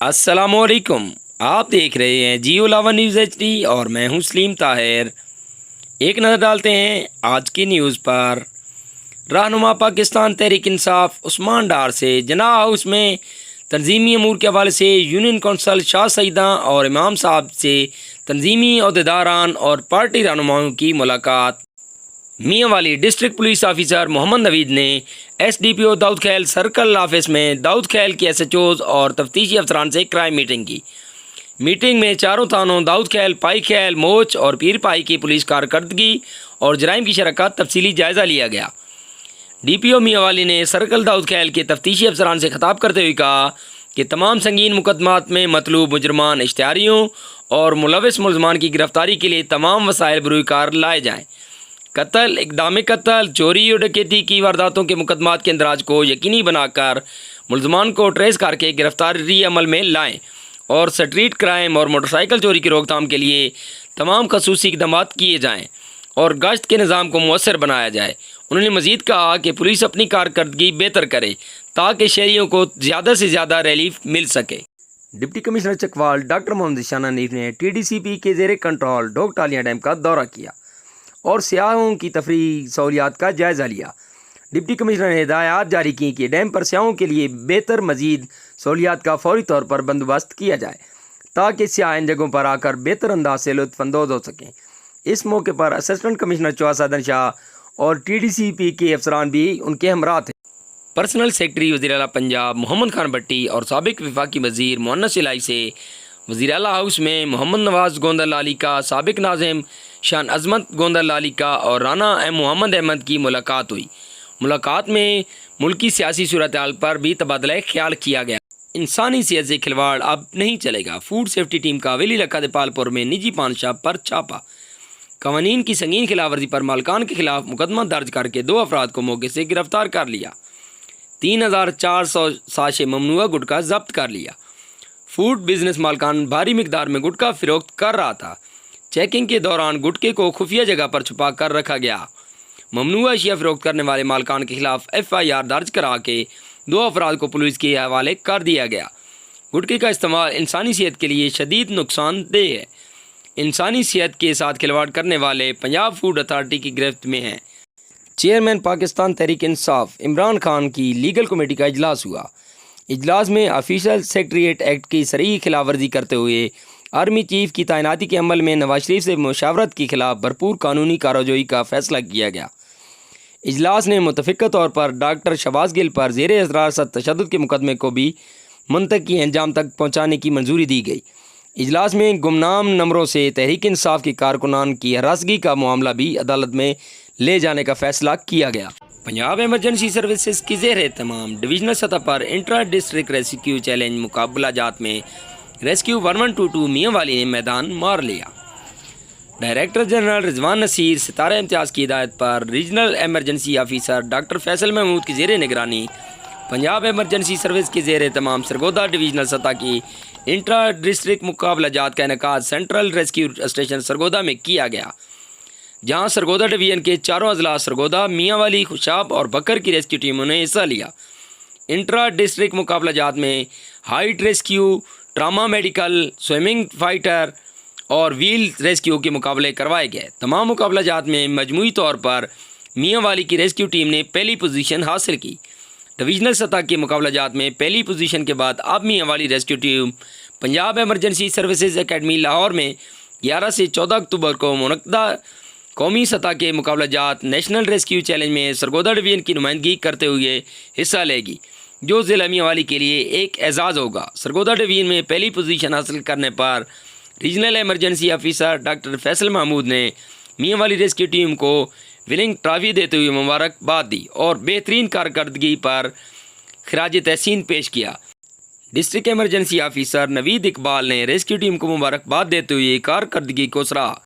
السلام علیکم، آپ دیکھ رہے ہیں جیو لاوا نیوز HD اور میں ہوں سلیم طاہر۔ ایک نظر ڈالتے ہیں آج کی نیوز پر۔ رہنما پاکستان تحریک انصاف عثمان ڈار سے جناح ہاؤس میں تنظیمی امور کے حوالے سے یونین کونسل شاہ سیداں اور امام صاحب سے تنظیمی عہدیداران اور پارٹی رہنماؤں کی ملاقات۔ میاں والی ڈسٹرکٹ پولیس آفیسر محمد نوید نے SDPO داؤد خیل سرکل آفس میں داؤد خیل کے SHOs اور تفتیشی افسران سے کرائم میٹنگ کی۔ میٹنگ میں چاروں تھانوں داؤد خیل، پائی خیل، موچ اور پیر پائی کی پولیس کارکردگی اور جرائم کی شرح کا تفصیلی جائزہ لیا گیا۔ DPO میاں والی نے سرکل داؤد خیل کے تفتیشی افسران سے خطاب کرتے ہوئے کہا کہ تمام سنگین مقدمات میں مطلوب مجرمان، اشتہاریوں اور ملوث ملزمان کی گرفتاری کے لیے تمام وسائل بروئے کار لائے جائیں۔ قتل، اقدام قتل، چوری اور ڈکیتی کی وارداتوں کے مقدمات کے اندراج کو یقینی بنا کر ملزمان کو ٹریس کر کے گرفتاری عمل میں لائیں اور سٹریٹ کرائم اور موٹر سائیکل چوری کی روک تھام کے لیے تمام خصوصی اقدامات کیے جائیں اور گشت کے نظام کو مؤثر بنایا جائے۔ انہوں نے مزید کہا کہ پولیس اپنی کارکردگی بہتر کرے تاکہ شہریوں کو زیادہ سے زیادہ ریلیف مل سکے۔ ڈپٹی کمشنر چکوال ڈاکٹر محمد ذیشان حنیف نے TDCP کے زیر کنٹرول ڈوگ ٹالیاں ڈیم کا دورہ کیا اور سیاحوں کی تفریحی سہولیات کا جائزہ لیا۔ ڈپٹی کمشنر نے ہدایات جاری کی کہ ڈیم پر سیاحوں کے لیے بہتر مزید سہولیات کا فوری طور پر بندوبست کیا جائے تاکہ سیاح ان جگہوں پر آ کر بہتر انداز سے لطف اندوز ہو سکیں۔ اس موقع پر اسسٹنٹ کمشنر چواسادن شاہ اور TDCP کے افسران بھی ان کے ہمراہ تھے۔ پرسنل سیکرٹری وزیر اعلیٰ پنجاب محمد خان بٹی اور سابق وفاقی وزیر مؤنس الہی سے وزیر اعلیٰ ہاؤس میں محمد نواز گوندر لالی کا، سابق ناظم شان عظمت گوندر لالی کا اور رانا محمد احمد کی ملاقات ہوئی۔ ملاقات میں ملکی سیاسی صورتحال پر بھی تبادلہ خیال کیا گیا۔ انسانی صحت سے کھلواڑ اب نہیں چلے گا، فوڈ سیفٹی ٹیم کا ویلی لکھا دیپال پور میں نجی پان شاپ پر چھاپا۔ قوانین کی سنگین خلاف ورزی پر مالکان کے خلاف مقدمہ درج کر کے 2 افراد کو موقع سے گرفتار کر لیا۔ 3400 ساشے ممنوعہ گٹکا ضبط کر لیا۔ فوڈ بزنس مالکان بھاری مقدار میں گٹکا فروخت کر رہا تھا۔ چیکنگ کے دوران گٹکے کو خفیہ جگہ پر چھپا کر رکھا گیا۔ ممنوعہ اشیاء فروخت کرنے والے مالکان کے خلاف FIR درج کرا کے 2 افراد کو پولیس کے حوالے کر دیا گیا۔ گٹکے کا استعمال انسانی صحت کے لیے شدید نقصان دہ ہے۔ انسانی صحت کے ساتھ کھلواڑ کرنے والے پنجاب فوڈ اتھارٹی کی گرفت میں ہیں۔ چیئرمین پاکستان تحریک انصاف عمران خان کی لیگل کمیٹی کا اجلاس ہوا۔ اجلاس میں آفیشل سیکریٹریٹ ایکٹ کی صریح خلاف ورزی کرتے ہوئے آرمی چیف کی تعیناتی کے عمل میں نواز شریف سے مشاورت کے خلاف بھرپور قانونی کارروائی کا فیصلہ کیا گیا۔ اجلاس نے متفقہ طور پر ڈاکٹر شہباز گل پر زیر حراست تشدد کے مقدمے کو بھی منطقی انجام تک پہنچانے کی منظوری دی گئی۔ اجلاس میں گمنام نمبروں سے تحریک انصاف کے کارکنان کی ہراسگی کا معاملہ بھی عدالت میں لے جانے کا فیصلہ کیا گیا۔ پنجاب ایمرجنسی سروسز کی زیر اہتمام ڈویژنل سطح پر انٹرا ڈسٹرکٹ ریسکیو چیلنج مقابلہ جات میں ریسکیو 1122 میاں والی نے میدان مار لیا۔ ڈائریکٹر جنرل رضوان نصیر ستارہ امتیاز کی ہدایت پر regional emergency officer doctor Faisal Mahmood کی زیر نگرانی پنجاب ایمرجنسی سروس کے زیر اہتمام سرگودا ڈویژنل سطح کی انٹرا ڈسٹرکٹ مقابلہ جات کا انعقاد سینٹرل ریسکیو اسٹیشن سرگودا میں کیا گیا، جہاں سرگودا ڈویژن کے چاروں اضلاع سرگودا، میاں والی، خوشاب اور بکر کی ریسکیو ٹیموں نے حصہ لیا۔ انٹرا ڈسٹرکٹ مقابلہ جات میں height rescue, trauma medical, swimming fighter اور ویل ریسکیو کے مقابلے کروائے گئے۔ تمام مقابلہ جات میں مجموعی طور پر میاں والی کی ریسکیو ٹیم نے پہلی پوزیشن حاصل کی۔ ڈویژنل سطح کے مقابلہ جات میں پہلی پوزیشن کے بعد اب میاں والی rescue team Punjab emergency services academy Lahore میں 11 سے 14 اکتوبر کو منعقدہ قومی سطح کے مقابلہ جات نیشنل ریسکیو چیلنج میں سرگودا ڈویژن کی نمائندگی کرتے ہوئے حصہ لے گی، جو ضلع میاں والی کے لیے ایک اعزاز ہوگا۔ سرگودا ڈویژن میں پہلی پوزیشن حاصل کرنے پر regional emergency officer doctor Faisal Mahmood نے میاں والی ریسکیو ٹیم کو وننگ ٹرافی دیتے ہوئے مبارکباد دی اور بہترین کارکردگی پر خراج تحسین پیش کیا۔ ڈسٹرکٹ ایمرجنسی آفیسر نوید اقبال نے ریسکیو ٹیم کو مبارکباد دیتے ہوئے کارکردگی کو سراہا۔